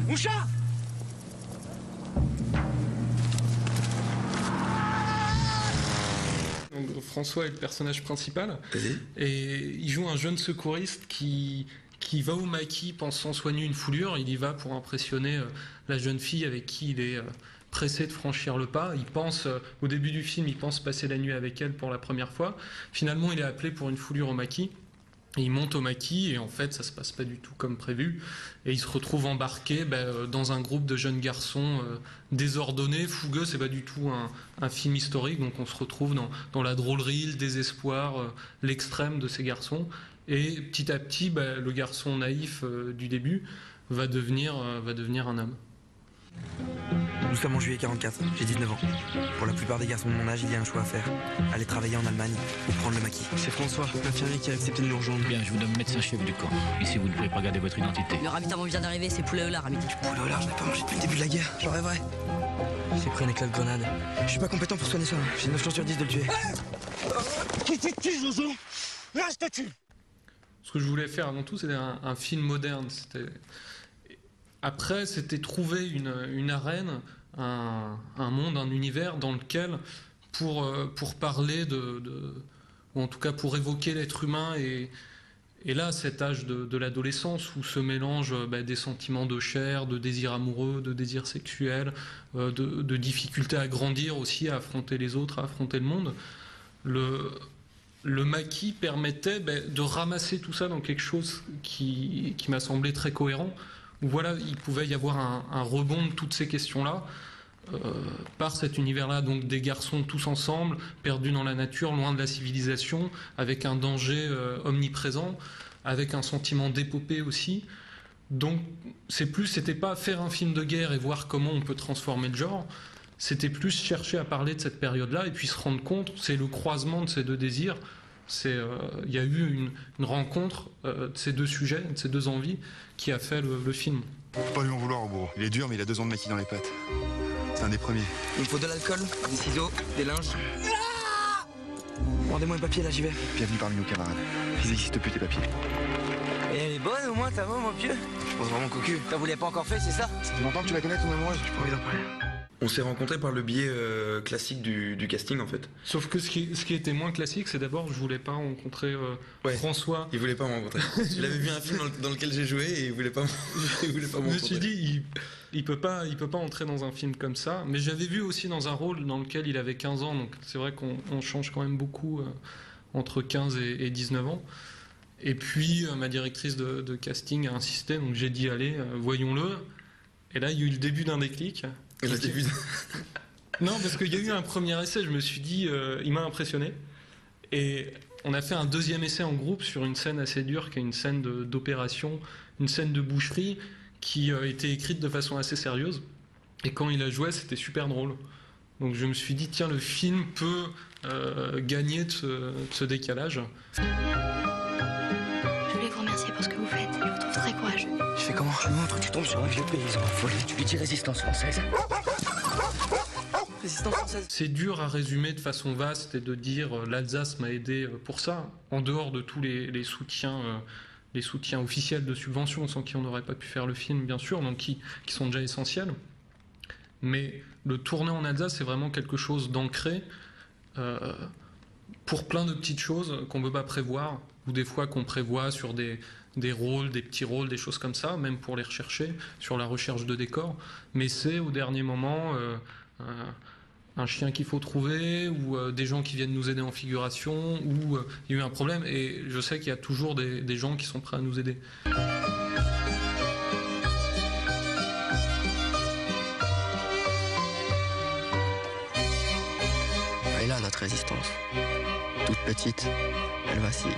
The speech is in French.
Moucha! Donc, François est le personnage principal et il joue un jeune secouriste qui va au maquis pensant soigner une foulure. Il y va pour impressionner la jeune fille avec qui il est pressé de franchir le pas. Il pense, au début du film, il pense passer la nuit avec elle pour la première fois. Finalement, il est appelé pour une foulure au maquis. Et il monte au maquis et en fait, ça se passe pas du tout comme prévu. Et il se retrouve embarqué dans un groupe de jeunes garçons désordonnés, fougueux. C'est pas du tout un film historique. Donc on se retrouve dans la drôlerie, le désespoir, l'extrême de ces garçons. Et petit à petit, le garçon naïf du début va devenir un homme. Nous sommes en juillet 44, j'ai 19 ans. Pour la plupart des garçons de mon âge, il y a un choix à faire. Aller travailler en Allemagne ou prendre le maquis. C'est François, l'infirmier qui a accepté de nous rejoindre. Bien, je vous donne médecin-chef du camp. Ici, vous ne pourrez pas garder votre identité. Le ravitaillement vient d'arriver, c'est poulet au lard à midi. Poulet au lard, je n'ai pas mangé depuis le début de la guerre. J'en rêverais. J'ai pris un éclat de grenade. Je suis pas compétent pour soigner ça. J'ai 9 chances sur 10 de le tuer. Qui tu tues, Zozo? Là, je te tue! Ce que je voulais faire avant tout, c'était un film moderne. Après, c'était trouver une arène, un monde, un univers dans lequel, pour parler ou en tout cas pour évoquer l'être humain et là, cet âge de l'adolescence où se mélangent des sentiments de chair, de désir amoureux, de désir sexuel, de difficulté à grandir aussi, à affronter les autres, à affronter le monde. Le maquis permettait de ramasser tout ça dans quelque chose qui m'a semblé très cohérent, où voilà, il pouvait y avoir un rebond de toutes ces questions-là, par cet univers-là, donc des garçons tous ensemble, perdus dans la nature, loin de la civilisation, avec un danger omniprésent, avec un sentiment d'épopée aussi. Donc c'était pas faire un film de guerre et voir comment on peut transformer le genre, c'était plus chercher à parler de cette période-là et puis se rendre compte, c'est le croisement de ces deux désirs, il y a eu une rencontre de ces deux sujets, de ces deux envies qui a fait le film. Faut pas lui en vouloir au bourreau. Il est dur mais il a 2 ans de maquis dans les pattes. C'est un des premiers. Il me faut de l'alcool, des ciseaux, des linges. Rendez-moi un papier là, j'y vais. Bienvenue parmi nous, camarades. Ils n'existent plus tes papiers. Et elle est bonne au moins ta main, mon vieux. Je pense vraiment cocu. T'en voulais pas encore fait, c'est ça? Ça fait longtemps que tu la connais, ton amoureuse. J'ai pas envie d'en parler. On s'est rencontrés par le biais classique du casting en fait. Sauf que ce qui était moins classique, c'est d'abord je voulais pas rencontrer François. Il voulait pas me rencontrer. Il avait vu un film dans lequel j'ai joué et il voulait pas me rencontrer. Je me suis dit il peut pas entrer dans un film comme ça, mais j'avais vu aussi dans un rôle dans lequel il avait 15 ans, donc c'est vrai qu'on change quand même beaucoup entre 15 et 19 ans. Et puis ma directrice de casting a insisté, donc j'ai dit allez, voyons-le. Et là il y a eu le début d'un déclic. Non, parce qu'il y a eu un premier essai, je me suis dit, il m'a impressionné. Et on a fait un deuxième essai en groupe sur une scène assez dure, qui est une scène d'opération, une scène de boucherie, qui était écrite de façon assez sérieuse. Et quand il a joué, c'était super drôle. Donc je me suis dit, tiens, le film peut gagner de ce décalage. Je voulais vous remercier pour ce que vous faites. Je vous trouve très courageux. Je fais comment? Je montre, tu tombes sur un vieux paysan affolé. Tu lui dis résistance française. Résistance française. C'est dur à résumer de façon vaste et de dire l'Alsace m'a aidé pour ça, en dehors de tous les soutiens officiels de subventions sans qui on n'aurait pas pu faire le film, bien sûr, donc qui sont déjà essentiels. Mais le tourner en Alsace, c'est vraiment quelque chose d'ancré pour plein de petites choses qu'on ne peut pas prévoir, ou des fois qu'on prévoit sur des rôles, des petits rôles, des choses comme ça, même pour les rechercher, sur la recherche de décors. Mais c'est au dernier moment un chien qu'il faut trouver, ou des gens qui viennent nous aider en figuration, ou il y a eu un problème, et je sais qu'il y a toujours des gens qui sont prêts à nous aider. Elle est là, notre résistance. Toute petite, elle vacille.